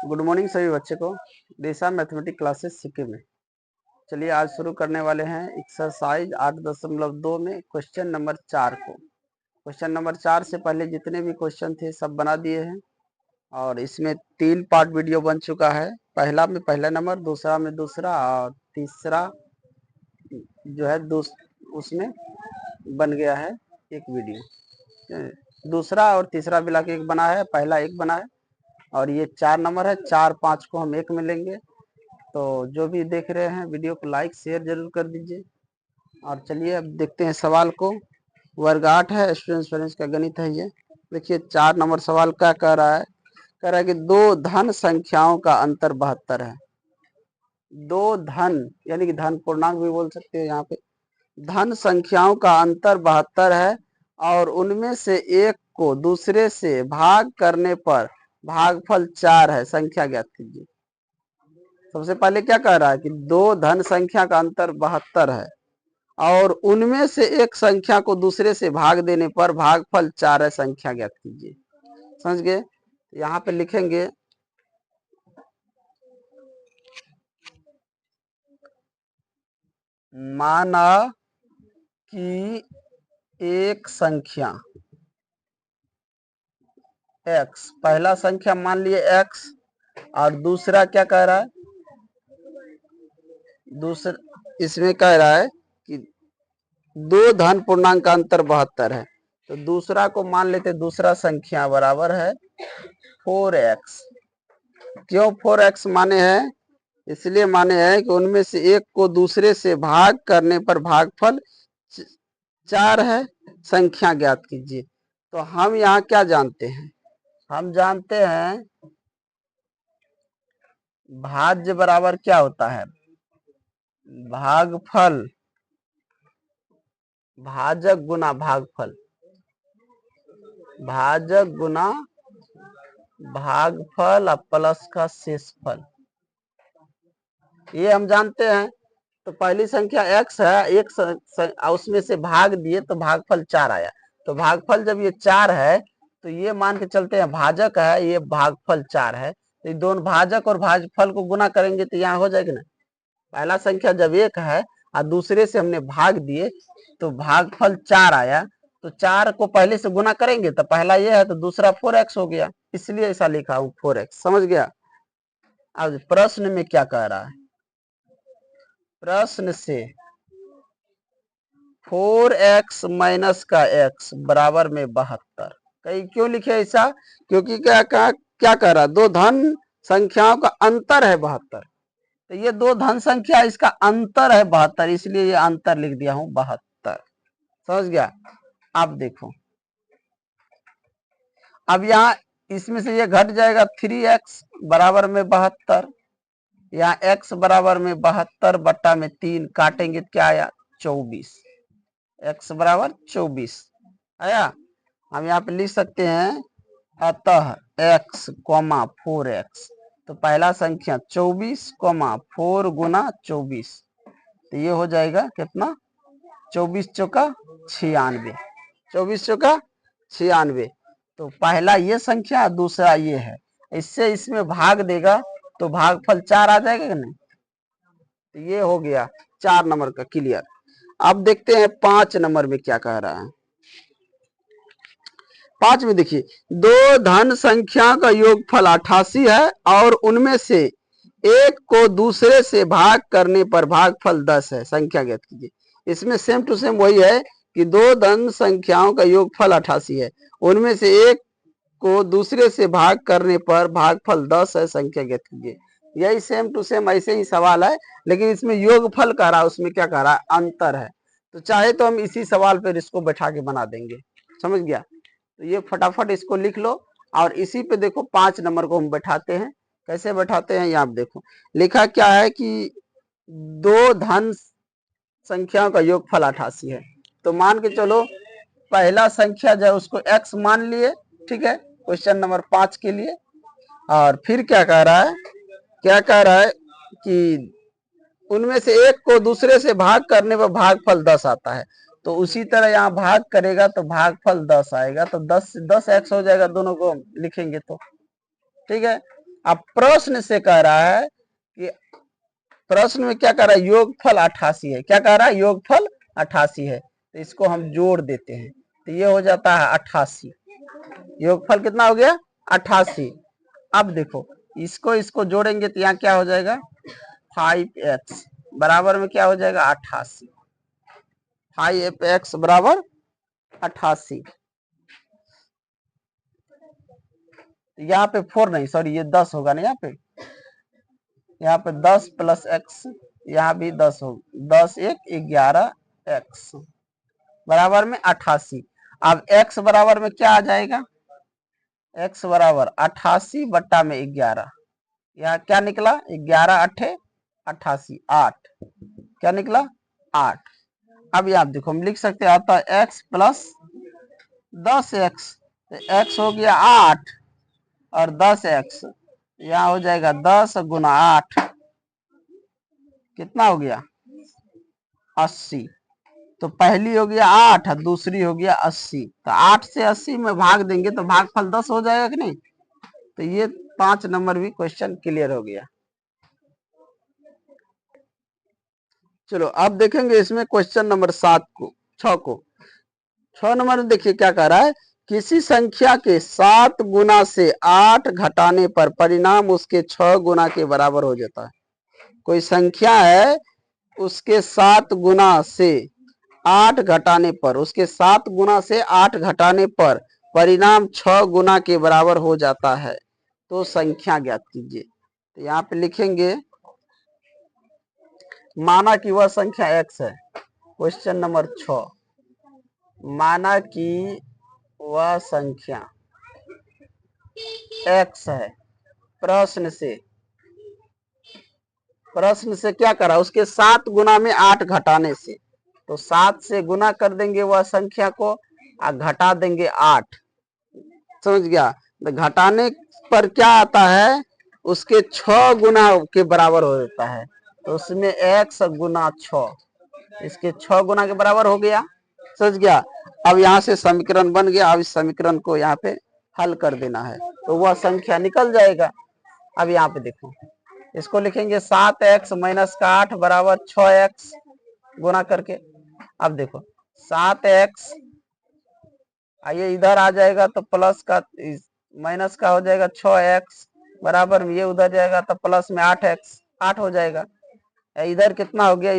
Good morning सभी बच्चे को। दिशा मैथमेटिक्स क्लासेस सिक्किम में। चलिए आज शुरू करने वाले हैं एक्सरसाइज 8.2 में क्वेश्चन नंबर 4 को। क्वेश्चन नंबर 4 से पहले जितने भी क्वेश्चन थे सब बना दिए हैं और इसमें 3 पार्ट वीडियो बन चुका है। पहला में पहला नंबर, दूसरा में दूसरा और तीसरा जो है उसमें बन गया है एक वीडियो। दूसरा और तीसरा मिला के एक बना है, पहला एक बना है और ये 4 नंबर है। 4 5 को हम एक में लेंगे। तो जो भी देख रहे हैं वीडियो को लाइक शेयर जरूर कर दीजिए। और चलिए अब देखते हैं सवाल को। वर्ग 8 है, स्टूडेंट्स का गणित है ये। देखिए 4 नंबर सवाल क्या कह रहा है। कह रहा है कि दो धन संख्याओं का अंतर 72 है। दो धन यानी कि धन पूर्णांक भी बोल सकते हैं। यहाँ पे धन संख्याओं का अंतर 72 है और उनमें से एक को दूसरे से भाग करने पर भागफल 4 है। संख्या ज्ञात कीजिए। सबसे पहले क्या कह रहा है कि दो धन संख्या का अंतर 72 है और उनमें से एक संख्या को दूसरे से भाग देने पर भागफल 4 है। संख्या ज्ञात कीजिए। समझ गए। यहाँ पे लिखेंगे माना कि एक संख्या x, पहला संख्या मान लिए x और दूसरा क्या कह रहा है, दूसरा इसमें कह रहा है कि दो धन पूर्णांक का अंतर 72 है। तो दूसरा को मान लेते, दूसरा संख्या बराबर है 4x। क्यों 4x माने हैं, इसलिए माने हैं कि उनमें से एक को दूसरे से भाग करने पर भागफल 4 है। संख्या ज्ञात कीजिए। तो हम यहाँ क्या जानते हैं, हम जानते हैं भाज्य बराबर क्या होता है, भागफल, भाजक गुना भागफल, भाजक गुना भागफल और प्लस का शेषफल, ये हम जानते हैं। तो पहली संख्या x है, एक उसमें से भाग दिए तो भागफल 4 आया। तो भागफल जब ये 4 है तो ये मान के चलते हैं भाजक है, ये भागफल 4 है। तो ये दोनों भाजक और भागफल को गुना करेंगे तो यहाँ हो जाएगा ना। पहला संख्या जब 1 है और दूसरे से हमने भाग दिए तो भागफल 4 आया। तो 4 को पहले से गुना करेंगे तो पहला ये है तो दूसरा 4x हो गया, इसलिए ऐसा लिखा हूं 4x। समझ गया। अब प्रश्न में क्या कह रहा है, प्रश्न से 4x माइनस का x बराबर में 72। कहीं क्यों लिखे ऐसा, क्योंकि क्या कह रहा है, दो धन संख्याओं का अंतर है 72। तो ये दो धन संख्या, इसका अंतर है 72, इसलिए ये अंतर लिख दिया हूं 72। समझ गया। अब देखो, अब यहाँ इसमें से ये घट जाएगा 3x बराबर में 72। यहाँ x बराबर में 72 बट्टा में 3 काटेंगे तो क्या आया 24। x बराबर 24 आया। हम यहाँ पे लिख सकते हैं अतः x, 4x। तो पहला संख्या 24, 4 गुना 24, तो ये हो जाएगा कितना, 24 चौका 96, 24 चौका 96। तो पहला ये संख्या, दूसरा ये है, इससे इसमें भाग देगा तो भागफल 4 आ जाएगा कि नहीं। तो ये हो गया 4 नंबर का क्लियर। अब देखते हैं 5 नंबर में क्या कह रहा है। 5 में देखिए, दो धन संख्या का योगफल 88 है और उनमें से एक को दूसरे से भाग करने पर भागफल 10 है। संख्या ज्ञात कीजिए। इसमें सेम टू सेम वही है कि दो धन संख्याओं का योगफल 88 है, उनमें से एक को दूसरे से भाग करने पर भागफल 10 है। संख्या ज्ञात कीजिए। यही सेम टू सेम ऐसे ही सवाल है, लेकिन इसमें योगफल कह रहा है, उसमें क्या कह रहा है, अंतर है। तो चाहे तो हम इसी सवाल पर इसको बैठा के बना देंगे। समझ गया। तो ये फटाफट इसको लिख लो और इसी पे देखो 5 नंबर को हम बैठाते हैं। कैसे बैठाते हैं, यहाँ देखो लिखा क्या है कि दो धन संख्याओं का योगफल 88 है। तो मान के चलो पहला संख्या जो है उसको x मान लिए, ठीक है, क्वेश्चन नंबर 5 के लिए। और फिर क्या कह रहा है, क्या कह रहा है कि उनमें से एक को दूसरे से भाग करने पर भागफल 10 आता है। तो उसी तरह यहाँ भाग करेगा तो भागफल 10 आएगा। तो 10 से 10x हो जाएगा, दोनों को लिखेंगे तो ठीक है। अब प्रश्न से कह रहा है कि प्रश्न में क्या कह रहा है, योगफल 88 है। क्या कह रहा है, योगफल 88 है। तो इसको हम जोड़ देते हैं तो ये हो जाता है 88। योगफल कितना हो गया, 88। अब देखो इसको इसको जोड़ेंगे तो यहाँ क्या हो जाएगा, 5x बराबर में क्या हो जाएगा, 88। 5x बराबर 88। यहाँ पे 4 नहीं, सॉरी ये 10 होगा ना, यहाँ पे 10 प्लस x, यहाँ भी 10 हो, 10 1 11 x बराबर में 88। अब x बराबर में क्या आ जाएगा, x बराबर 88 बट्टा में 11। यहाँ क्या निकला, 11 8 88, 8 क्या निकला, 8। अब यहाँ देखो हम लिख सकते हैं आता है x प्लस 10x, तो x हो गया 8 और 10x यहाँ हो जाएगा 10 गुना 8 कितना हो गया, 80। तो पहली हो गया 8 और दूसरी हो गया 80। तो 8 से 80 में भाग देंगे तो भागफल 10 हो जाएगा कि नहीं। तो ये 5 नंबर भी क्वेश्चन क्लियर हो गया। चलो अब देखेंगे इसमें क्वेश्चन नंबर 6 को। 6 नंबर में देखिए क्या कह रहा है, किसी संख्या के 7 गुना से 8 घटाने पर परिणाम उसके 6 गुना के बराबर हो जाता है। कोई संख्या है उसके 7 गुना से 8 घटाने पर, उसके 7 गुना से 8 घटाने पर परिणाम 6 गुना के बराबर हो जाता है, तो संख्या ज्ञात कीजिए। तो यहाँ पे लिखेंगे माना कि वह संख्या x है। क्वेश्चन नंबर 6, माना कि वह संख्या x है। प्रश्न से क्या करा, उसके 7 गुना में 8 घटाने से, तो 7 से गुना कर देंगे वह संख्या को और घटा देंगे 8। समझ गया। तो घटाने पर क्या आता है, उसके 6 गुना के बराबर हो जाता है। तो उसमें x गुना 6, इसके 6 गुना के बराबर हो गया। समझ गया। अब यहाँ से समीकरण बन गया। अब इस समीकरण को यहाँ पे हल कर देना है तो वह संख्या निकल जाएगा। अब यहाँ पे देखो इसको लिखेंगे 7x माइनस का 8 बराबर 6x गुना करके। अब देखो 7x आइए इधर आ जाएगा तो प्लस का माइनस का हो जाएगा 6x बराबर में ये उधर जाएगा तो प्लस में 8x 8 हो जाएगा। इधर कितना हो गया,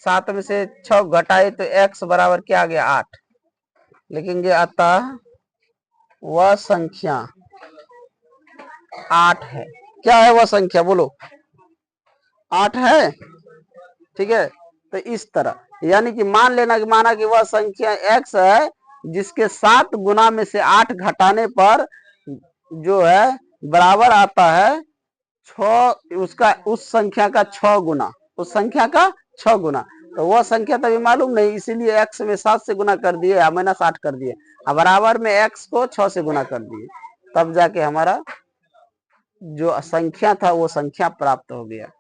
7 में से 6 घटाए तो x बराबर क्या आ गया, 8 लिखेंगे। अतः वह संख्या 8 है। क्या है वह संख्या, बोलो 8 है। ठीक है। तो इस तरह यानी कि मान लेना कि माना कि वह संख्या x है जिसके 7 गुना में से 8 घटाने पर जो है बराबर आता है 6, उसका उस संख्या का 6 गुना, उस संख्या का 6 गुना। तो वह संख्या तभी मालूम नहीं, इसीलिए x में 7 से गुना कर दिए या माइनस 8 कर दिए और बराबर में x को 6 से गुना कर दिए, तब जाके हमारा जो संख्या था वो संख्या प्राप्त हो गया।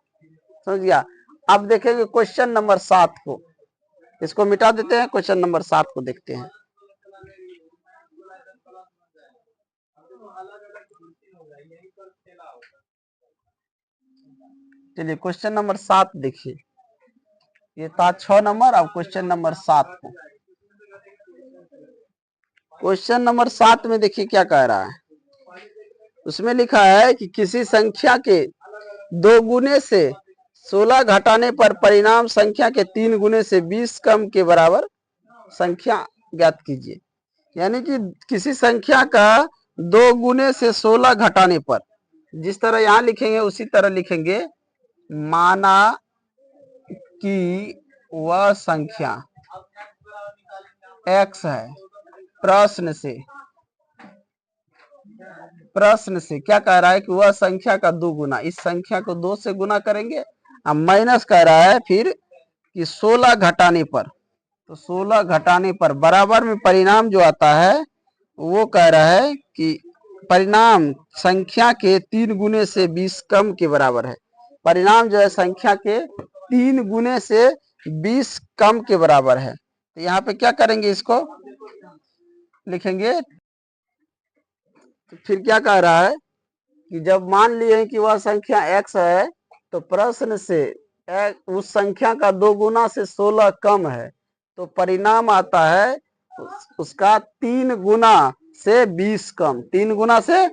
समझ गया। अब देखेंगे क्वेश्चन नंबर 7 को, इसको मिटा देते हैं। क्वेश्चन नंबर 7 को देखते हैं। चलिए क्वेश्चन नंबर 7 देखिए, ये था 6 नंबर। अब क्वेश्चन नंबर 7 को, क्वेश्चन नंबर 7 में देखिए क्या कह रहा है। उसमें लिखा है कि किसी संख्या के 2 गुने से 16 घटाने पर परिणाम संख्या के 3 गुने से 20 कम के बराबर संख्या ज्ञात कीजिए। यानी कि किसी संख्या का 2 गुने से 16 घटाने पर, जिस तरह यहाँ लिखेंगे उसी तरह लिखेंगे। माना कि वह संख्या x है। प्रश्न से क्या कह रहा है कि वह संख्या का 2 गुना, इस संख्या को 2 से गुना करेंगे। अब माइनस कह रहा है फिर कि 16 घटाने पर, तो 16 घटाने पर बराबर में परिणाम जो आता है वो कह रहा है कि परिणाम संख्या के 3 गुने से 20 कम के बराबर है। परिणाम जो है संख्या के 3 गुने से 20 कम के बराबर है। तो यहाँ पे क्या करेंगे, इसको लिखेंगे। तो फिर क्या कह रहा है कि जब मान लिए कि वह संख्या x है तो प्रश्न से उस संख्या का 2 गुना से 16 कम है, तो परिणाम आता है उसका 3 गुना से 20 कम, 3 गुना से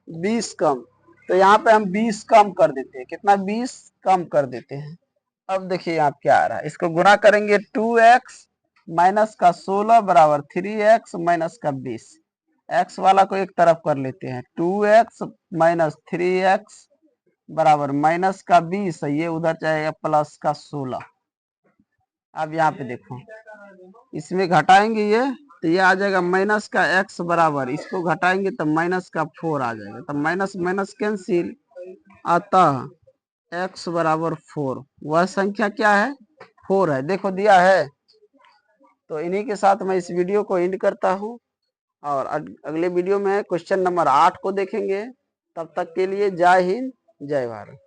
20 कम। तो यहाँ पे हम 20 कम कर देते हैं, कितना 20 कम कर देते हैं। अब देखिए यहाँ क्या आ रहा है, इसको गुणा करेंगे 2x माइनस का 16 बराबर 3x माइनस का 20। x वाला को एक तरफ कर लेते हैं, 2x माइनस 3x बराबर माइनस का 20, ये उधर जाएगा प्लस का 16। अब यहाँ पे देखो, इसमें घटाएंगे ये तो ये आ जाएगा माइनस का x बराबर, इसको घटाएंगे तो माइनस का 4 आ जाएगा, तो माइनस माइनस कैंसिल, अतः x बराबर 4। वह संख्या क्या है, 4 है, देखो दिया है। तो इन्हीं के साथ मैं इस वीडियो को एंड करता हूँ और अगले वीडियो में क्वेश्चन नंबर 8 को देखेंगे। तब तक के लिए जय हिंद, जय भारत।